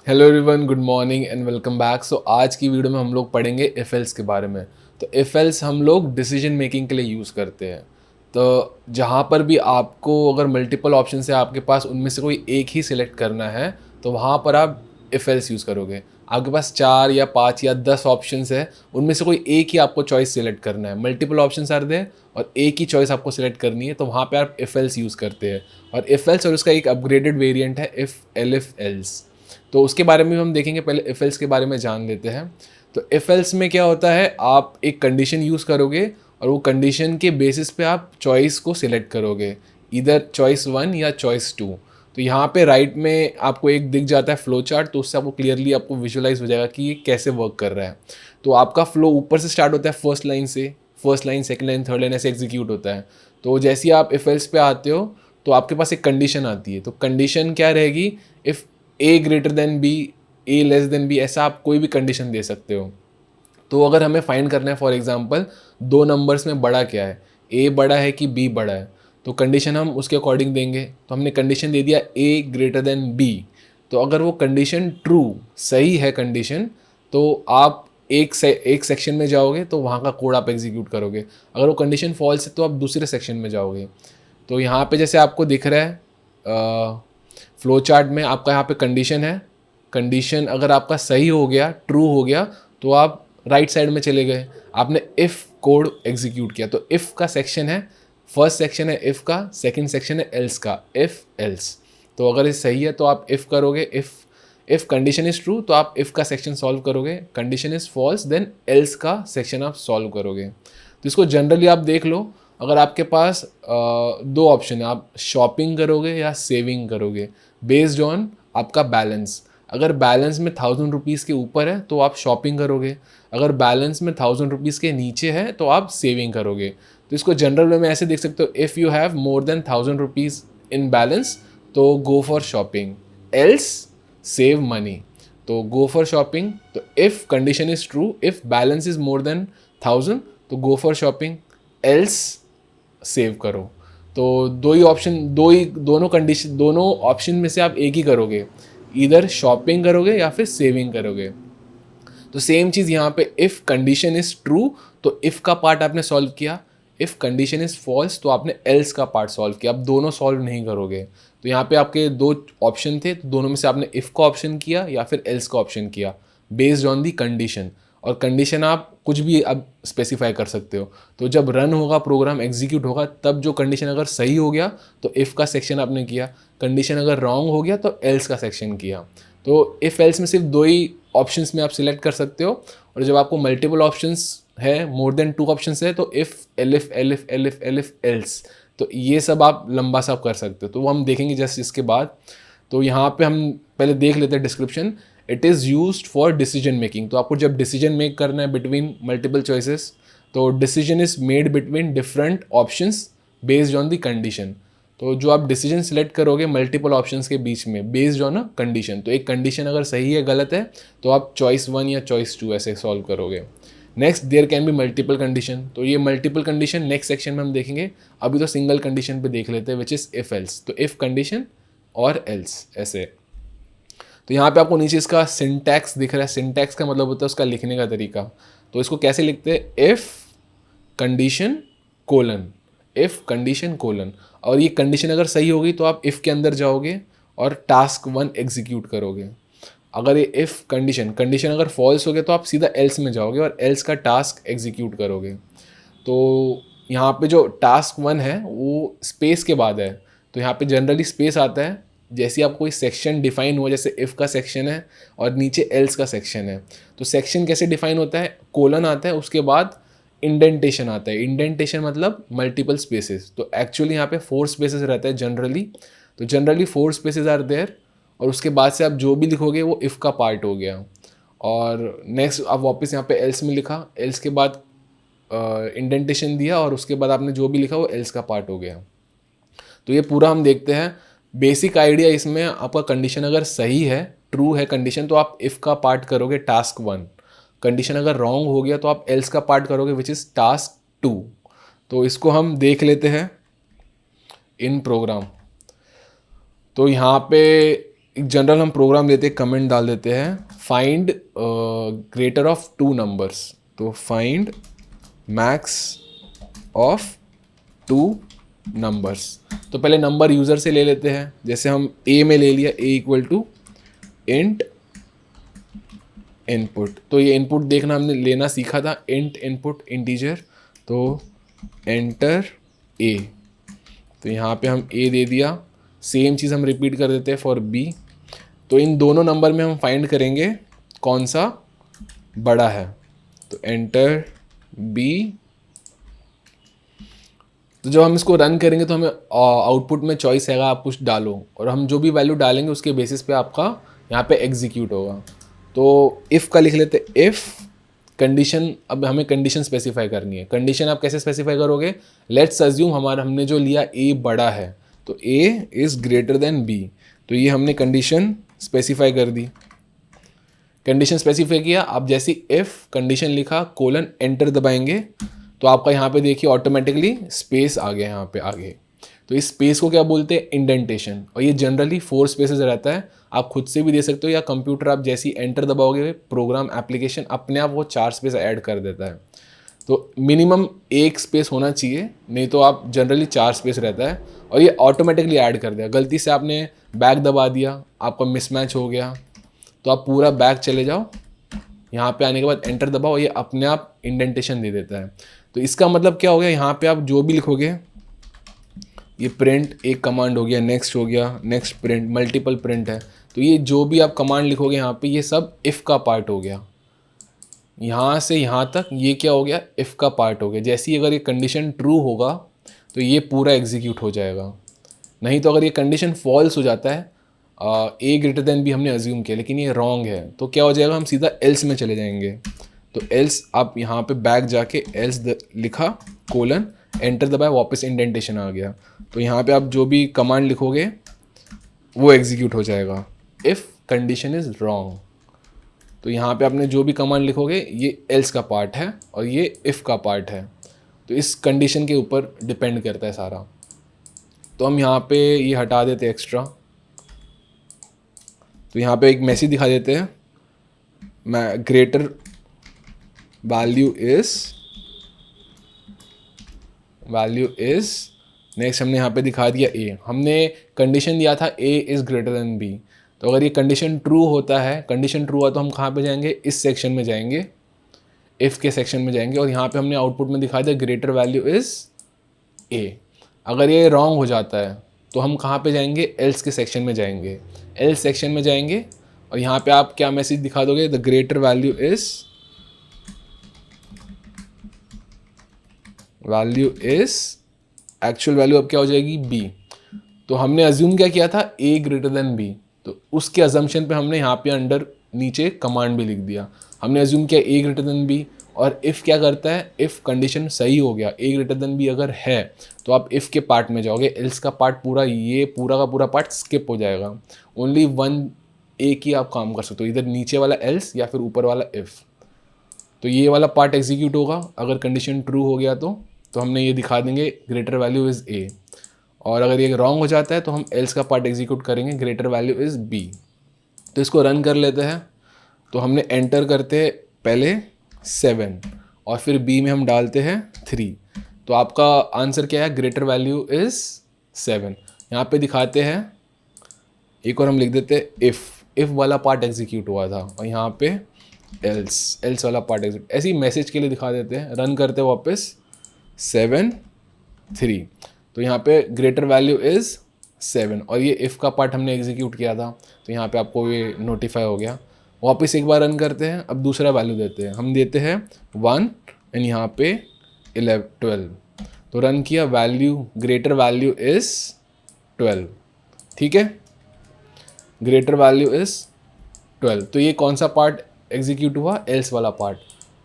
Hello everyone, good morning and welcome back. So आज की video में हम लोग पढ़ेंगे इफ एल्स के बारे में। तो इफ एल्स हम लोग डिसीजन मेकिंग के लिए यूज़ करते हैं। तो जहाँ पर भी आपको अगर मल्टीपल ऑप्शन है आपके पास, उनमें से कोई एक ही सिलेक्ट करना है तो वहाँ पर आप इफ एल्स यूज़ करोगे। आपके पास 4 या 5 या 10 ऑप्शंस है, उनमें से कोई एक ही आपको चॉइस सिलेक्ट करना है। मल्टीपल ऑप्शंस आर देयर और एक ही चॉइस आपको सिलेक्ट करनी है, तो वहाँ पे आप इफ एल्स यूज़ करते हैं। और इफ एल्स और उसका एक अपग्रेडेड वेरिएंट है इफ एल्स। तो उसके बारे में भी हम देखेंगे। पहले इफ एल्स के बारे में जान लेते हैं। तो इफ एल्स में क्या होता है, आप एक कंडीशन यूज़ करोगे और वो कंडीशन के बेसिस पे आप चॉइस को सिलेक्ट करोगे, इधर चॉइस 1 या चॉइस 2। तो यहाँ पे राइट में आपको एक दिख जाता है फ्लो चार्ट, तो उससे आपको क्लियरली आपको विजुअलाइज हो जाएगा कि ये कैसे वर्क कर रहा है। तो आपका फ्लो ऊपर से स्टार्ट होता है, फर्स्ट लाइन से, first line, second line, third line, ऐसे एग्जीक्यूट होता है। तो जैसे ही आप इफ एल्स पे आते हो तो आपके पास एक कंडीशन आती है। तो कंडीशन क्या रहेगी, if A greater than B, A less than B, ऐसा आप कोई भी कंडीशन दे सकते हो। तो अगर हमें फाइंड करना है, फॉर एग्जांपल दो नंबर्स में बड़ा क्या है, ए बड़ा है कि बी बड़ा है, तो कंडीशन हम उसके अकॉर्डिंग देंगे। तो हमने कंडीशन दे दिया ए ग्रेटर देन बी। तो अगर वो कंडीशन ट्रू, सही है कंडीशन, तो आप एक सेक्शन में जाओगे तो वहाँ का कोड आप एग्जीक्यूट करोगे। अगर वो कंडीशन फॉल्स है तो आप दूसरे सेक्शन में जाओगे। तो यहाँ पे जैसे आपको दिख रहा है फ्लो चार्ट में, आपका यहाँ पे कंडीशन है। कंडीशन अगर आपका सही हो गया, ट्रू हो गया, तो आप राइट साइड में चले गए, आपने इफ़ कोड एग्जीक्यूट किया। तो इफ़ का सेक्शन है, फर्स्ट सेक्शन है इफ़ का, सेकंड सेक्शन है एल्स का, इफ़ एल्स। तो अगर ये सही है तो आप इफ़ करोगे, इफ़ कंडीशन इज़ ट्रू तो आप इफ़ का सेक्शन सॉल्व करोगे, condition is false then else का सेक्शन आप सॉल्व करोगे। तो इसको जनरली आप देख लो, अगर आपके पास दो ऑप्शन है, आप शॉपिंग करोगे या सेविंग करोगे बेस्ड ऑन आपका बैलेंस। अगर बैलेंस में 1000 रुपीज़ के ऊपर है तो आप शॉपिंग करोगे, अगर बैलेंस में 1000 रुपीज़ के नीचे है तो आप सेविंग करोगे। तो इसको जनरल वे में ऐसे देख सकते हो, if you have more than 1000 rupees in balance तो go for shopping, else save money. तो गो फॉर शॉपिंग। तो if condition is true, if balance is more than 1000 तो go for shopping, else save करो। तो दो ही option, दोनों condition, दोनों ऑप्शन में से आप एक ही करोगे, इधर शॉपिंग करोगे या फिर सेविंग करोगे। तो सेम चीज़ यहाँ पे, इफ़ कंडीशन इज़ ट्रू तो इफ़ का पार्ट आपने सॉल्व किया, इफ़ कंडीशन इज़ फॉल्स तो आपने एल्स का पार्ट सॉल्व किया। आप दोनों सॉल्व नहीं करोगे। तो यहाँ पे आपके दो ऑप्शन थे, तो दोनों में से आपने इफ़ का ऑप्शन किया या फिर एल्स का ऑप्शन किया बेस्ड ऑन दी कंडीशन। और कंडीशन आप कुछ भी अब स्पेसिफाई कर सकते हो। तो जब रन होगा, प्रोग्राम एग्जीक्यूट होगा, तब जो कंडीशन अगर सही हो गया तो इफ़ का सेक्शन आपने किया, कंडीशन अगर रॉन्ग हो गया तो एल्स का सेक्शन किया। तो इफ़ एल्स में सिर्फ दो ही ऑप्शंस में आप सिलेक्ट कर सकते हो। और जब आपको मल्टीपल ऑप्शंस है, मोर देन 2 ऑप्शंस है, तो if elif elif elif elif else, तो ये सब आप लंबा सा कर सकते हो। तो वो हम देखेंगे जस्ट इसके बाद। तो यहाँ पे हम पहले देख लेते हैं description. It is used for decision making. तो आपको जब डिसीजन मेक करना है बिटवीन मल्टीपल चॉइसेस, तो decision is made between different options based on the condition. तो जो आप डिसीजन सेलेक्ट करोगे मल्टीपल ऑप्शंस के बीच में बेस्ड ऑन अ कंडीशन, तो एक कंडीशन अगर सही है गलत है तो आप चॉइस 1 या चॉइस 2 ऐसे सॉल्व करोगे। Next, there can be multiple condition. तो ये मल्टीपल कंडीशन नेक्स्ट सेक्शन में हम देखेंगे। अभी तो सिंगल कंडीशन पे देख लेते हैं, विच इज़ इफ एल्स। तो इफ कंडीशन और एल्स ऐसे। तो यहाँ पे आपको नीचे इसका सिंटैक्स दिख रहा है। सिंटैक्स का मतलब होता है उसका लिखने का तरीका। तो इसको कैसे लिखते हैं, if condition colon, if condition colon. और ये कंडीशन अगर सही होगी तो आप इफ़ के अंदर जाओगे और टास्क 1 एग्जीक्यूट करोगे। अगर ये इफ़ कंडीशन कंडीशन अगर फॉल्स हो गया तो आप सीधा एल्स में जाओगे और एल्स का टास्क एग्जीक्यूट करोगे। तो यहाँ पे जो टास्क 1 है वो स्पेस के बाद है। तो यहाँ पे जनरली स्पेस आता है जैसे आप कोई सेक्शन डिफाइन हुआ, जैसे इफ़ का सेक्शन है और नीचे एल्स का सेक्शन है। तो सेक्शन कैसे डिफाइन होता है, कोलन आता है, उसके बाद इंडेंटेशन आता है। इंडेंटेशन मतलब मल्टीपल स्पेसेस। तो एक्चुअली यहाँ पे 4 स्पेसेस रहते हैं जनरली। तो जनरली 4 स्पेसेस आर देयर, और उसके बाद से आप जो भी लिखोगे वो इफ़ का पार्ट हो गया। और नेक्स्ट आप वापस यहाँ पे एल्स में लिखा, एल्स के बाद इंडेंटेशन दिया, और उसके बाद आपने जो भी लिखा वो एल्स का पार्ट हो गया। तो ये पूरा हम देखते हैं। बेसिक आइडिया इसमें, आपका कंडीशन अगर सही है, ट्रू है कंडीशन, तो आप इफ़ का पार्ट करोगे टास्क 1। कंडीशन अगर रॉन्ग हो गया तो आप एल्स का पार्ट करोगे विच इज़ टास्क 2। तो इसको हम देख लेते हैं इन प्रोग्राम। तो यहाँ पे एक जनरल हम प्रोग्राम देते हैं, कमेंट डाल देते हैं, find greater of two numbers. तो find max of two numbers. तो पहले नंबर यूज़र से ले लेते हैं, जैसे हम ए में ले लिया, ए इक्वल टू इंट इनपुट। तो ये इनपुट देखना हमने लेना सीखा था, इंट इनपुट इंटीजर। तो एंटर ए, तो यहाँ पे हम ए दे दिया। सेम चीज़ हम रिपीट कर देते हैं फॉर बी। तो इन दोनों नंबर में हम फाइंड करेंगे कौन सा बड़ा है। तो एंटर बी। तो जब हम इसको रन करेंगे तो हमें आउटपुट में चॉइस आएगा, आप कुछ डालो, और हम जो भी वैल्यू डालेंगे उसके बेसिस पे आपका यहाँ पे एग्जीक्यूट होगा। तो इफ़ का लिख लेते, इफ़ कंडीशन। अब हमें कंडीशन स्पेसिफाई करनी है। कंडीशन आप कैसे स्पेसिफाई करोगे, लेट्स अज्यूम हमने जो लिया ए बड़ा है, तो A is greater than B. तो ये हमने कंडीशन स्पेसिफाई कर दी। कंडीशन स्पेसिफाई किया, आप जैसी इफ़ कंडीशन लिखा कोलन एंटर दबाएंगे तो आपका यहाँ पे देखिए ऑटोमेटिकली स्पेस आ गया यहाँ पे आगे। तो इस स्पेस को क्या बोलते हैं, इंडेंटेशन। और ये जनरली 4 स्पेसेस रहता है, आप खुद से भी दे सकते हो, या कंप्यूटर आप जैसी एंटर दबाओगे प्रोग्राम एप्लीकेशन अपने आप वो 4 स्पेस ऐड कर देता है। तो मिनिमम 1 स्पेस होना चाहिए, नहीं तो आप जनरली 4 स्पेस रहता है, और ये ऑटोमेटिकली ऐड कर दिया। गलती से आपने बैक दबा दिया, आपका मिसमैच हो गया, तो आप पूरा बैक चले जाओ, यहाँ पे आने के बाद एंटर दबाओ, ये अपने आप इंडेंटेशन दे देता है। तो इसका मतलब क्या हो गया, यहाँ पे आप जो भी लिखोगे, ये प्रिंट एक कमांड हो गया, नेक्स्ट हो गया, नेक्स्ट प्रिंट, मल्टीपल प्रिंट है। तो ये जो भी आप कमांड लिखोगे यहाँ पे, ये सब इफ़ का पार्ट हो गया। यहाँ से यहाँ तक ये क्या हो गया, इफ़ का पार्ट हो गया। जैसे ही अगर ये कंडीशन ट्रू होगा तो ये पूरा एग्जीक्यूट हो जाएगा। नहीं तो अगर ये कंडीशन फॉल्स हो जाता है, ए ग्रेटर देन बी हमने अज्यूम किया लेकिन ये रॉन्ग है, तो क्या हो जाएगा, हम सीधा एल्स में चले जाएंगे। तो एल्स आप यहाँ पे बैक जाके एल्स लिखा कोलन एंटर दबाया, वापस इंडेंटेशन आ गया। तो यहाँ पे आप जो भी कमांड लिखोगे वो एग्जीक्यूट हो जाएगा इफ़ कंडीशन इज़ रॉन्ग। तो यहाँ पे आपने जो भी कमांड लिखोगे ये एल्स का पार्ट है और ये इफ़ का पार्ट है। तो इस कंडीशन के ऊपर डिपेंड करता है सारा। तो हम यहाँ पे ये हटा देते हैं एक्स्ट्रा। तो यहाँ पे एक मैसेज दिखा देते हैं, मैं ग्रेटर वैल्यू इज़ नेक्स्ट हमने यहाँ पे दिखा दिया ए। हमने कंडीशन दिया था A is greater than B. तो अगर ये कंडीशन ट्रू होता है, कंडीशन ट्रू हुआ तो हम कहाँ पे जाएंगे, इस सेक्शन में जाएंगे, इफ़ के सेक्शन में जाएंगे, और यहाँ पे हमने आउटपुट में दिखा दिया ग्रेटर वैल्यू इज़ ए। अगर ये रॉन्ग हो जाता है तो हम कहाँ पे जाएंगे, एल्स के सेक्शन में जाएंगे, एल्स सेक्शन में जाएंगे, और यहाँ पे आप क्या मैसेज दिखा दोगे, the greater value is actual value अब क्या हो जाएगी, बी। तो हमने अज्यूम क्या किया था, ए ग्रेटर देन बी। तो उसके अजम्पशन पे हमने यहाँ पे अंडर नीचे कमांड भी लिख दिया। हमने अज्यूम किया ए ग्रेटर देन बी, और इफ़ क्या करता है, इफ़ कंडीशन सही हो गया, ए ग्रेटर देन बी अगर है, तो आप इफ़ के पार्ट में जाओगे, एल्स का पार्ट पूरा, ये पूरा का पूरा पार्ट स्किप हो जाएगा। ओनली वन एक ही आप काम कर सकते हो, इधर नीचे वाला एल्स या फिर ऊपर वाला इफ़। तो ये वाला पार्ट एग्जीक्यूट होगा अगर कंडीशन ट्रू हो गया तो हमने ये दिखा देंगे ग्रेटर वैल्यू इज़ ए, और अगर ये रॉन्ग हो जाता है तो हम एल्स का पार्ट एग्जीक्यूट करेंगे, ग्रेटर वैल्यू इज़ बी। तो इसको रन कर लेते हैं। तो हमने एंटर करते हैं पहले 7 और फिर बी में हम डालते हैं 3। तो आपका आंसर क्या है, ग्रेटर वैल्यू इज़ 7। यहाँ पे दिखाते हैं, एक और हम लिख देते हैं इफ़ वाला पार्ट एग्जीक्यूट हुआ था, और यहाँ पे एल्स वाला पार्ट एग्जीक्यूट, ऐसे ही मैसेज के लिए दिखा देते हैं। रन करते हैं वापस 7 3। तो यहाँ पे ग्रेटर वैल्यू इज़ 7, और ये इफ़ का पार्ट हमने एग्जीक्यूट किया था, तो यहाँ पे आपको ये नोटिफाई हो गया। वापस एक बार रन करते हैं, अब दूसरा वैल्यू देते हैं, हम देते हैं 1 एंड यहाँ पे 12। तो रन किया, वैल्यू ग्रेटर वैल्यू इज़ 12। ठीक है, ग्रेटर वैल्यू इज़ 12। तो ये कौन सा पार्ट एग्जीक्यूट हुआ, एल्स वाला पार्ट।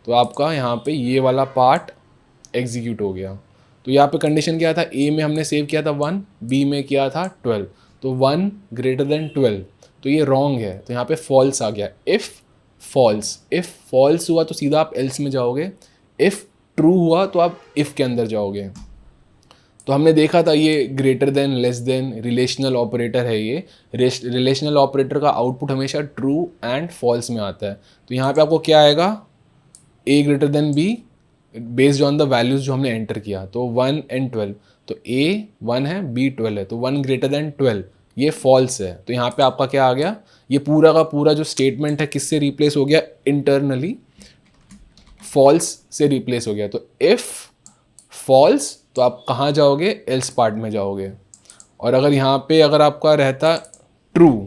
तो आपका यहाँ पे ये वाला पार्ट एग्जीक्यूट हो गया। तो यहाँ पे कंडीशन क्या था, ए में हमने सेव किया था 1, बी में किया था 12। तो 1 ग्रेटर देन 12, तो ये रॉन्ग है, तो यहाँ पे फॉल्स आ गया। इफ़ फॉल्स हुआ तो सीधा आप एल्स में जाओगे, इफ़ ट्रू हुआ तो आप इफ़ के अंदर जाओगे। तो हमने देखा था ये greater than, less than, relational operator है ये। रिलेशनल ऑपरेटर का आउटपुट हमेशा ट्रू एंड फॉल्स में आता है। तो यहाँ पे आपको क्या आएगा, A greater than B based on the values जो हमने एंटर किया। तो 1 एंड 12, तो ए 1 है, बी 12 है, तो 1 ग्रेटर देन 12 ये फॉल्स है। तो यहाँ पे आपका क्या आ गया, ये पूरा का पूरा जो स्टेटमेंट है किससे रिप्लेस हो गया, इंटरनली फॉल्स से रिप्लेस हो गया। तो इफ़ फॉल्स तो आप कहाँ जाओगे, एल्स पार्ट में जाओगे। और अगर यहाँ पे अगर आपका रहता ट्रू,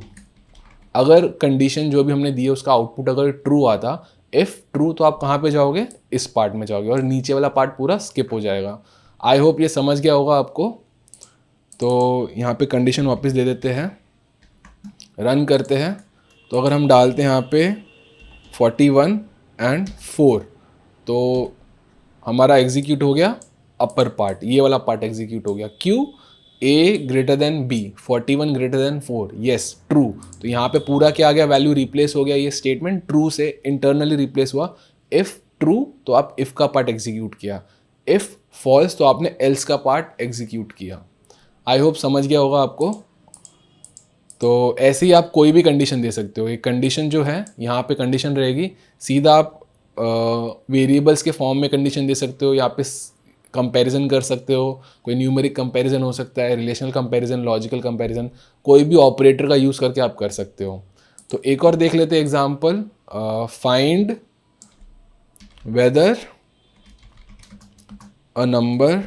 अगर कंडीशन जो भी हमने दी है उसका आउटपुट अगर ट्रू आता, इफ़ ट्रू, तो आप कहाँ पे जाओगे, इस पार्ट में जाओगे और नीचे वाला पार्ट पूरा स्किप हो जाएगा। आई होप ये समझ गया होगा आपको। तो यहाँ पे कंडीशन वापस दे देते हैं, रन करते हैं। तो अगर हम डालते हैं यहाँ पे 41 एंड 4, तो हमारा एग्जीक्यूट हो गया अपर पार्ट, ये वाला पार्ट एग्जीक्यूट हो गया। क्यों, A greater than B, 41 greater than 4, yes true. तो यहाँ पे पूरा क्या आ गया, वैल्यू रिप्लेस हो गया, ये स्टेटमेंट ट्रू से इंटरनली रिप्लेस हुआ। इफ़ ट्रू तो आप इफ़ का पार्ट एग्जीक्यूट किया, इफ़ फॉल्स तो आपने एल्स का पार्ट एग्जीक्यूट किया। आई होप समझ गया होगा आपको। तो ऐसे ही आप कोई भी कंडीशन दे सकते हो। एक कंडीशन जो है यहाँ पे कंडीशन रहेगी, सीधा आप वेरिएबल्स के फॉर्म में कंडीशन दे सकते हो, यहाँ पे कंपैरिजन कर सकते हो, कोई न्यूमेरिक कंपैरिजन हो सकता है, रिलेशनल कंपैरिजन, लॉजिकल कंपैरिजन, कोई भी ऑपरेटर का यूज़ करके आप कर सकते हो। तो एक और देख लेते हैं example, find whether a number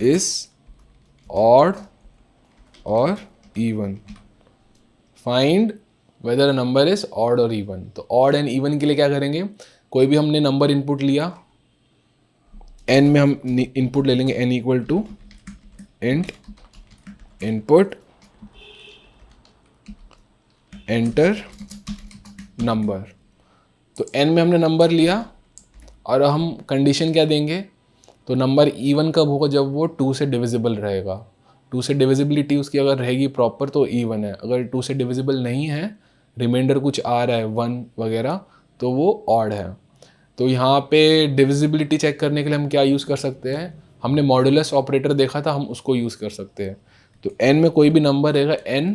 is odd और even. Find whether a number is odd और इवन। तो ऑड एंड इवन के लिए क्या करेंगे, कोई भी हमने नंबर इनपुट लिया, n में हम इनपुट ले लेंगे n equal to int input enter number. तो n में हमने नंबर लिया और हम कंडीशन क्या देंगे, तो नंबर इवन कब होगा, जब वो 2 से डिविजिबल रहेगा। 2 से डिविजिबिलिटी उसकी अगर रहेगी प्रॉपर तो इवन है, अगर 2 से डिविजिबल नहीं है, रिमाइंडर कुछ आ रहा है 1 वगैरह, तो वो ऑड है। तो यहाँ पे डिविजिबिलिटी चेक करने के लिए हम क्या यूज़ कर सकते हैं, हमने मॉडुलस ऑपरेटर देखा था, हम उसको यूज़ कर सकते हैं। तो n में कोई भी नंबर रहेगा n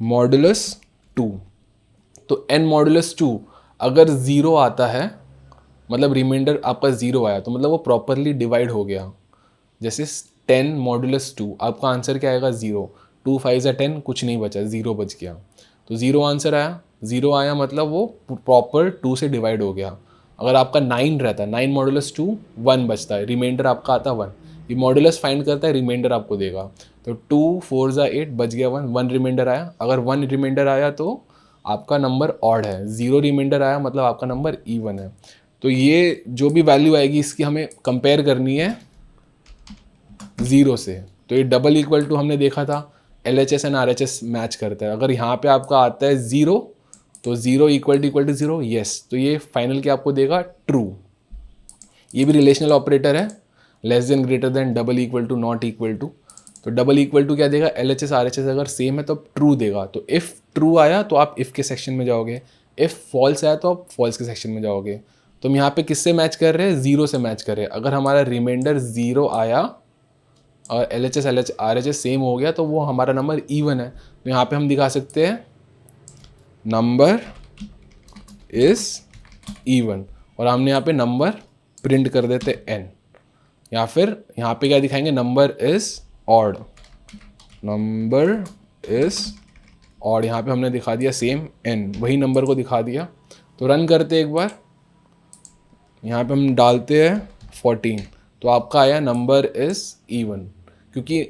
मॉडुलस 2, तो n मॉडुलस 2 अगर 0 आता है, मतलब रिमाइंडर आपका 0 आया, तो मतलब वो प्रॉपरली डिवाइड हो गया। जैसे 10 मॉडुलस 2, आपका आंसर क्या आएगा, 0। 2 5 10, कुछ नहीं बचा, 0 बच गया। तो 0 आंसर आया, 0 आया मतलब वो प्रॉपर 2 से डिवाइड हो गया। अगर आपका 9 रहता है, 9 मॉडुलस 2, 1 बचता है, रिमाइंडर आपका आता 1। ये मॉडुलस फाइंड करता है, रिमाइंडर आपको देगा। तो 2 4 ज़ा 8, बच गया 1, 1 रिमाइंडर आया। अगर 1 रिमाइंडर आया तो आपका नंबर ऑड है, 0 रिमाइंडर आया मतलब आपका नंबर इवन है। तो ये जो भी वैल्यू आएगी इसकी हमें कंपेयर करनी है 0 से। तो ये डबल इक्वल टू हमने देखा था, LHS एंड RHS मैच करता है। अगर यहाँ पे आपका आता है 0, तो 0 इक्वल टू 0, यस, तो ये फाइनल क्या आपको देगा, ट्रू। ये भी रिलेशनल ऑपरेटर है, less than, greater than, double equal to, not equal to. तो डबल इक्वल टू क्या देगा, LHS RHS अगर सेम है तो ट्रू देगा। तो इफ़ ट्रू आया तो आप इफ़ के सेक्शन में जाओगे, इफ़ फॉल्स आया तो आप फॉल्स के सेक्शन में जाओगे। तो हम यहाँ पे किससे मैच कर रहे हैं, 0 से मैच कर रहे हैं। अगर हमारा रिमाइंडर 0 आया और LHS RHS सेम हो गया तो वो हमारा नंबर इवन है। तो यहाँ पे हम दिखा सकते हैं नंबर इज इवन, और हमने यहाँ पे नंबर प्रिंट कर देते n, या फिर यहाँ पे क्या दिखाएंगे, number is odd, number is odd. यहाँ पे हमने दिखा दिया सेम n, वही नंबर को दिखा दिया। तो रन करते एक बार, यहाँ पे हम डालते हैं 14, तो आपका आया नंबर इज इवन, क्योंकि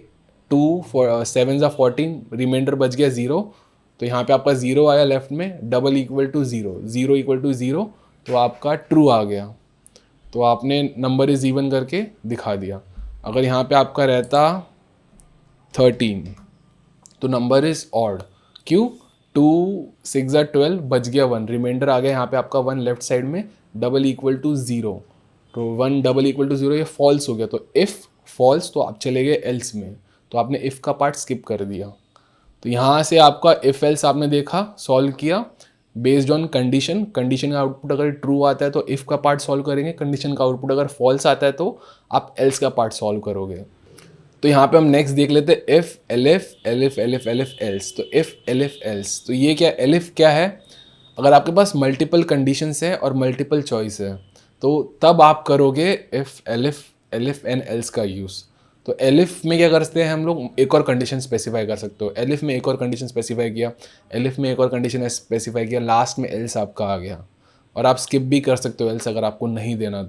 2 7 ज़ा 14, रिमाइंडर बच गया 0। तो यहाँ पे आपका 0 आया लेफ्ट में, double equal to 0, 0 equal to 0, तो आपका ट्रू आ गया। तो आपने नंबर इज इवन करके दिखा दिया। अगर यहाँ पे आपका रहता 13, तो नंबर इज ऑड। क्यों, 2 6 ज़ा 12, बच गया 1, रिमाइंडर आ गया यहाँ पे आपका 1 लेफ्ट साइड में, डबल इक्वल टू 0, तो 1 डबल इक्वल टू 0, ये फॉल्स हो गया। तो इफ़ फॉल्स तो आप चले गए एल्स में, तो आपने इफ़ का पार्ट स्किप कर दिया। तो यहाँ से आपका इफ़ एल्स आपने देखा, सॉल्व किया, बेस्ड ऑन कंडीशन, कंडीशन का आउटपुट अगर ट्रू आता है तो इफ़ का पार्ट सॉल्व करेंगे, कंडीशन का आउटपुट अगर फॉल्स आता है तो आप एल्स का पार्ट सॉल्व करोगे। तो यहाँ पे हम नेक्स्ट देख लेते हैं if elif elif elif elif else. तो इफ़ एलिफ एल्स, तो ये क्या, एलिफ क्या है, अगर आपके पास मल्टीपल कंडीशंस है और मल्टीपल चॉइस है तो तब आप करोगे if elif elif and else का यूज़। तो एलिफ में क्या करते हैं हम लोग, एक और कंडीशन स्पेसिफाई कर सकते हो, एलिफ में एक और कंडीशन स्पेसिफाई किया, एलिफ में एक और कंडीशन स्पेसिफाई किया, लास्ट में एल्स आपका आ गया। और आप स्किप भी कर सकते हो एल्स अगर आपको नहीं देना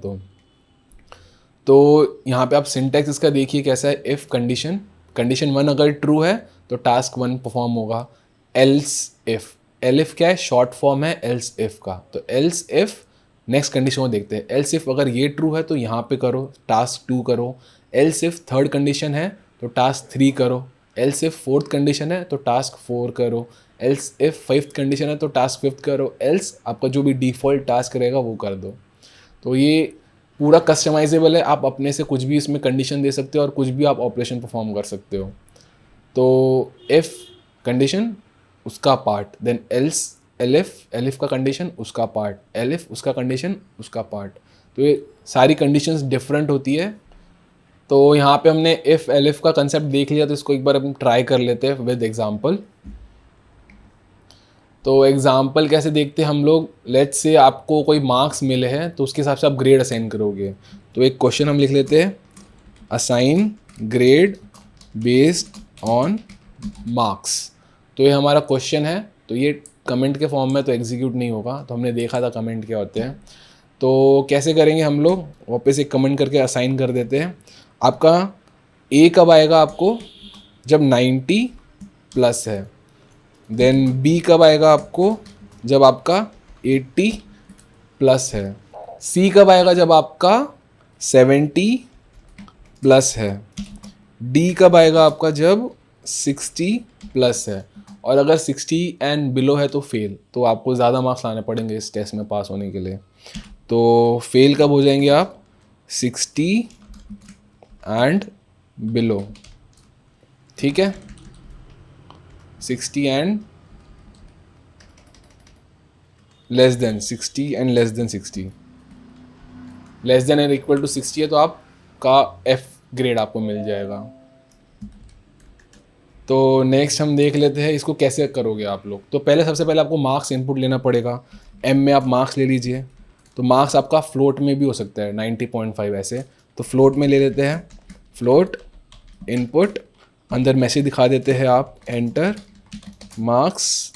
तो यहाँ पे आप सिंटैक्स इसका देखिए कैसा है, इफ़ कंडीशन, कंडीशन 1 अगर ट्रू है तो टास्क 1 परफॉर्म होगा, एल्स इफ़, एलिफ क्या है, शॉर्ट फॉर्म है एल्स इफ़ का, तो एल्स इफ़ नेक्स्ट कंडीशन को देखते हैं, एल्स इफ़ अगर ये ट्रू है तो यहाँ पे करो टास्क 2 करो, एल्स इफ़ थर्ड कंडीशन है तो टास्क 3 करो, एल्स इफ़ फोर्थ कंडीशन है तो टास्क 4 करो, एल्स इफ़ फिफ्थ कंडीशन है तो टास्क 5 करो, एल्स आपका जो भी डिफ़ॉल्ट टास्क रहेगा वो कर दो। तो ये पूरा कस्टमाइजेबल है, आप अपने से कुछ भी इसमें कंडीशन दे सकते हो और कुछ भी आप ऑपरेशन परफॉर्म कर सकते हो। तो इफ़ कंडीशन उसका part, then else elif elif का कंडीशन उसका पार्ट, एलिफ उसका कंडीशन उसका पार्ट। तो ये सारी कंडीशंस डिफरेंट होती है। तो यहाँ पे हमने इफ़ एलिफ का कंसेप्ट देख लिया, तो इसको एक बार हम ट्राई कर लेते हैं विद एग्जांपल। तो एग्जाम्पल कैसे देखते हैं हम लोग, लेट्स से आपको कोई मार्क्स मिले हैं तो उसके हिसाब से आप ग्रेड असाइन करोगे। तो एक क्वेश्चन हम लिख लेते हैं, assign grade based on marks. तो ये हमारा क्वेश्चन है, तो ये कमेंट के फॉर्म में तो एग्जीक्यूट नहीं होगा, तो हमने देखा था कमेंट क्या होते हैं। तो कैसे करेंगे हम लोग, वापस एक कमेंट करके असाइन कर देते हैं। आपका ए कब आएगा आपको, जब 90 प्लस है। देन बी कब आएगा आपको, जब आपका 80 प्लस है। सी कब आएगा, जब आपका 70 प्लस है। डी कब आएगा आपका, जब 60 प्लस है। और अगर 60 एंड बिलो है तो फेल, तो आपको ज़्यादा मार्क्स लाने पड़ेंगे इस टेस्ट में पास होने के लिए। तो फेल कब हो जाएंगे आप, 60 एंड बिलो, ठीक है, 60 and less than 60 and less than 60, less than and equal to 60 है तो आपका एफ ग्रेड आपको मिल जाएगा। तो नेक्स्ट हम देख लेते हैं इसको कैसे करोगे आप लोग। तो पहले सबसे पहले आपको मार्क्स इनपुट लेना पड़ेगा, एम में आप मार्क्स ले लीजिए। तो मार्क्स आपका फ्लोट में भी हो सकता है 90.5 ऐसे, तो फ्लोट में ले लेते हैं, फ्लोट इनपुट, अंदर मैसेज दिखा देते हैं आप, एंटर मार्क्स।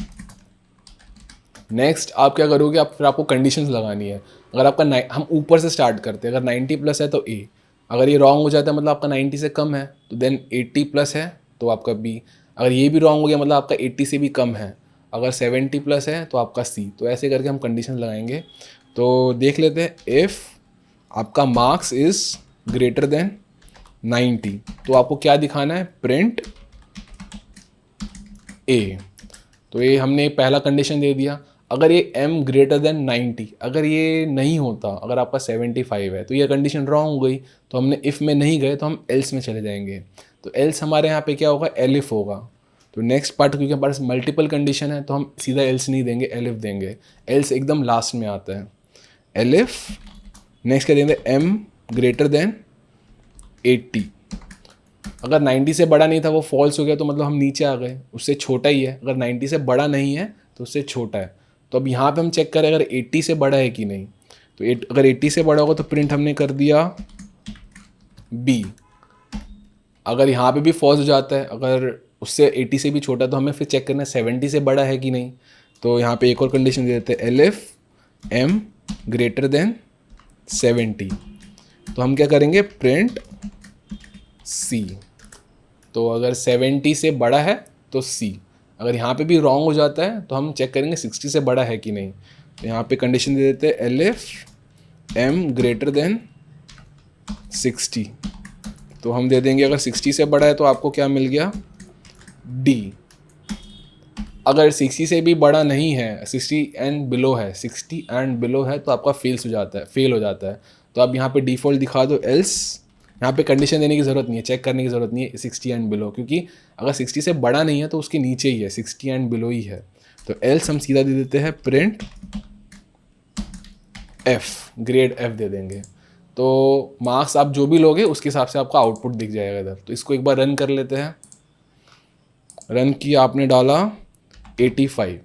नेक्स्ट आप क्या करोगे, आप फिर आपको कंडीशंस लगानी है। अगर आपका हम ऊपर से स्टार्ट करते हैं, अगर 90 प्लस है तो ए, अगर ये रॉन्ग हो जाता है मतलब आपका 90 से कम है तो देन 80 प्लस है तो आपका बी, अगर ये भी रॉन्ग हो गया मतलब आपका 80 से भी कम है, अगर 70 प्लस है तो आपका सी। तो ऐसे करके हम कंडीशन लगाएंगे। तो देख लेते हैं, इफ़ आपका मार्क्स इज़ ग्रेटर देन 90 तो आपको क्या दिखाना है, प्रिंट ए। तो ये हमने पहला कंडीशन दे दिया। अगर ये m ग्रेटर देन 90, अगर ये नहीं होता, अगर आपका 75 है तो ये कंडीशन रॉन्ग हो गई, तो हमने इफ़ में नहीं गए तो हम एल्स में चले जाएंगे। तो एल्स हमारे यहाँ पे क्या होगा, एलिफ होगा। तो नेक्स्ट पार्ट, क्योंकि हमारे पास मल्टीपल कंडीशन है तो हम सीधा एल्स नहीं देंगे, एलिफ देंगे। एल्स एकदम लास्ट में आता है, एलिफ। नेक्स्ट क्या देंगे, m ग्रेटर देन 80, अगर 90 से बड़ा नहीं था वो फॉल्स हो गया तो मतलब हम नीचे आ गए, उससे छोटा ही है। अगर 90 से बड़ा नहीं है तो उससे छोटा है। तो अब यहाँ पे हम चेक करें अगर 80 से बड़ा है कि नहीं। तो अगर 80 से बड़ा होगा तो प्रिंट हमने कर दिया बी। अगर यहाँ पे भी फॉल्स हो जाता है, अगर उससे 80 से भी छोटा, तो हमें फिर चेक करना है 70 से बड़ा है कि नहीं। तो यहाँ पे एक और कंडीशन दे देते हैं, एलिफ m ग्रेटर देन 70। तो हम क्या करेंगे, प्रिंट सी। तो अगर 70 से बड़ा है तो सी। अगर यहाँ पे भी रॉन्ग हो जाता है तो हम चेक करेंगे 60 से बड़ा है कि नहीं। तो यहाँ पे कंडीशन दे देते हैं, एलिफ m ग्रेटर देन 60। तो हम दे देंगे अगर 60 से बड़ा है तो आपको क्या मिल गया, D। अगर 60 से भी बड़ा नहीं है, 60 एंड बिलो है, 60 एंड बिलो है तो आपका फेल हो जाता है। तो आप यहाँ पे डिफ़ॉल्ट दिखा दो एल्स। यहाँ पे कंडीशन देने की ज़रूरत नहीं है, चेक करने की ज़रूरत नहीं है 60 एंड बिलो, क्योंकि अगर 60 से बड़ा नहीं है तो उसके नीचे ही है, 60 एंड बिलो ही है। तो एल्स हम सीधा दे देते हैं प्रिंट एफ, ग्रेड एफ दे देंगे। तो मार्क्स आप जो भी लोगे उसके हिसाब से आपका आउटपुट दिख जाएगा इधर। तो इसको एक बार रन कर लेते हैं। रन किया, आपने डाला 85,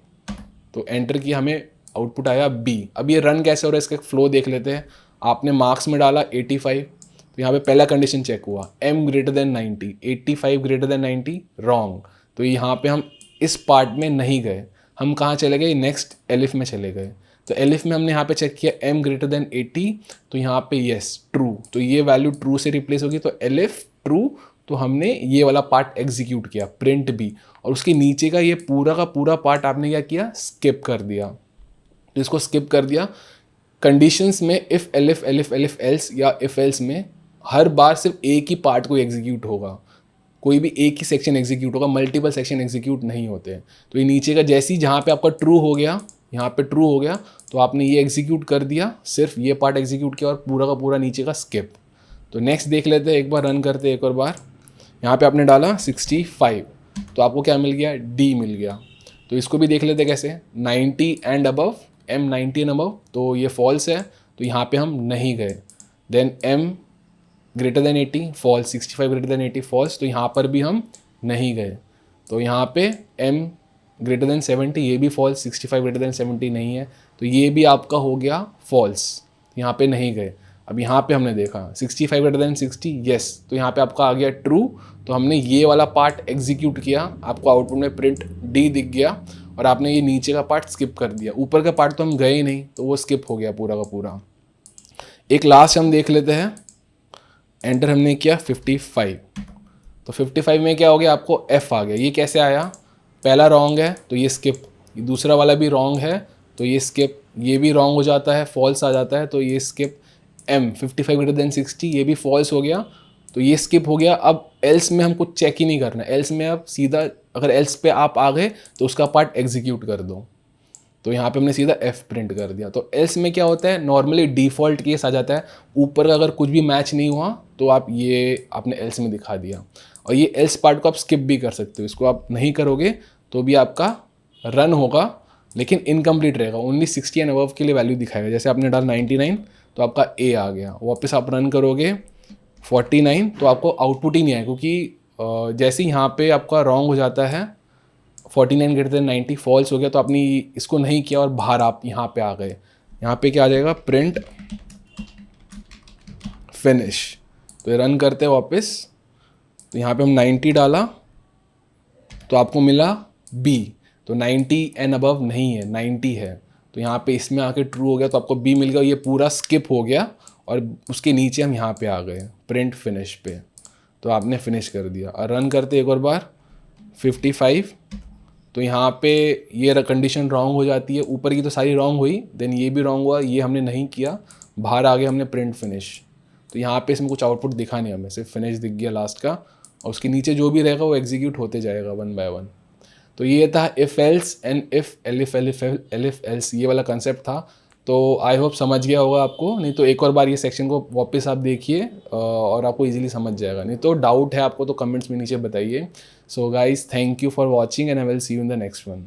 तो एंटर किया, हमें आउटपुट आया बी। अब ये रन कैसे हो रहा है इसका एक फ्लो देख लेते हैं। आपने मार्क्स में डाला 85, तो यहाँ पे पहला कंडीशन चेक हुआ, m greater then 90, 85 greater than 90 wrong. तो यहाँ पे हम इस पार्ट में नहीं गए, हम कहाँ चले गए, नेक्स्ट एलिफ में चले गए। तो एलिफ में हमने यहाँ पे चेक किया m ग्रेटर देन 80, तो यहाँ पे यस ट्रू, तो ये वैल्यू ट्रू से रिप्लेस होगी, तो एलिफ ट्रू। तो हमने ये वाला पार्ट एग्जीक्यूट किया प्रिंट बी, और उसके नीचे का ये पूरा का पूरा पार्ट आपने क्या किया, स्किप कर दिया। तो इसको स्किप कर दिया। कंडीशंस में if elif elif elif else या इफ एल्स में हर बार सिर्फ एक ही पार्ट को एग्जीक्यूट होगा, कोई भी एक ही सेक्शन एग्जीक्यूट होगा, मल्टीपल सेक्शन एग्जीक्यूट नहीं होते। तो ये नीचे का जैसे ही जहाँ पे आपका ट्रू हो गया, यहाँ पे ट्रू हो गया, तो आपने ये एग्जीक्यूट कर दिया, सिर्फ ये पार्ट एग्जीक्यूट किया और पूरा का पूरा नीचे का स्किप। तो नेक्स्ट देख लेते हैं, एक बार रन करते हैं एक और बार। यहाँ पे आपने डाला 65, तो आपको क्या मिल गया, डी मिल गया। तो इसको भी देख लेते हैं कैसे, 90 and above, m 90 and above, तो ये फॉल्स है, तो यहाँ पे हम नहीं गए। Then m greater than 80 false, 65 greater than 80 false, तो यहाँ पर भी हम नहीं गए। तो यहाँ पे m ग्रेटर देन 70, ये भी फॉल्स, 65 ग्रेटर देन 70 नहीं है, तो ये भी आपका हो गया फॉल्स, यहाँ पे नहीं गए। अब यहाँ पे हमने देखा 65 ग्रेटर देन 60 यस, तो यहाँ पे आपका आ गया ट्रू, तो हमने ये वाला पार्ट एग्जीक्यूट किया, आपको आउटपुट में प्रिंट डी दिख गया, और आपने ये नीचे का पार्ट स्किप कर दिया। ऊपर का पार्ट तो हम गए ही नहीं, तो वो स्किप हो गया पूरा का पूरा। एक लास्ट हम देख लेते हैं, एंटर हमने किया 55, तो 55 में क्या हो गया, आपको एफ आ गया। ये कैसे आया, पहला रॉन्ग है तो ये स्किप, दूसरा वाला भी रॉन्ग है तो ये स्किप, ये भी रॉन्ग हो जाता है, फॉल्स आ जाता है तो ये स्किप। m 55 ग्रेटर देन 60, ये भी फॉल्स हो गया, तो ये स्किप हो गया। अब एल्स में हम कुछ चेक ही नहीं करना, एल्स में आप सीधा अगर एल्स पे आप आ गए तो उसका पार्ट एग्जीक्यूट कर दो। तो यहाँ पे हमने सीधा f प्रिंट कर दिया। तो एल्स में क्या होता है, नॉर्मली डिफ़ॉल्ट केस आ जाता है, ऊपर का अगर कुछ भी मैच नहीं हुआ तो आप ये आपने एल्स में दिखा दिया। और ये एल्स पार्ट को आप स्किप भी कर सकते हो, इसको आप नहीं करोगे तो भी आपका रन होगा, लेकिन इनकम्प्लीट रहेगा, ओनली 60 एंड अबव के लिए वैल्यू दिखाएगा। जैसे आपने डाला 99, तो आपका ए आ गया, वापस आप रन करोगे 49, तो आपको आउटपुट ही नहीं आएगा, क्योंकि जैसे ही यहाँ पे आपका रॉन्ग हो जाता है 49 ग्रेटर देन 90 फॉल्स हो गया, तो आपने इसको नहीं किया और बाहर आप यहाँ पे आ गए। यहाँ पे क्या आ जाएगा, प्रिंट फिनिश। तो रन करते हैं वापस, तो यहाँ पे हम 90 डाला तो आपको मिला बी, तो 90 एंड अबव नहीं है, 90 है, तो यहाँ पे इसमें आके ट्रू हो गया, तो आपको बी मिल गया। ये पूरा स्किप हो गया और उसके नीचे हम यहाँ पे आ गए प्रिंट फिनिश पे, तो आपने फिनिश कर दिया। और रन करते एक और बार 55, तो यहाँ पे ये कंडीशन रॉन्ग हो जाती है, ऊपर की तो सारी रॉन्ग हुई, देन ये भी रॉन्ग हुआ, ये हमने नहीं किया, बाहर आ गए हमने प्रिंट फिनिश। तो यहाँ पे इसमें कुछ आउटपुट दिखा नहीं हमें, सिर्फ फिनिश दिख गया लास्ट का, और उसके नीचे जो भी रहेगा वो एग्जीक्यूट होते जाएगा वन बाय वन। तो ये था if else and if elif elif elif else, ये वाला कंसेप्ट था। तो आई होप समझ गया होगा आपको, नहीं तो एक और बार ये सेक्शन को वापस आप देखिए और आपको इजीली समझ जाएगा, नहीं तो डाउट है आपको तो कमेंट्स में नीचे बताइए। So guys, thank you for watching and I will see you in the next one.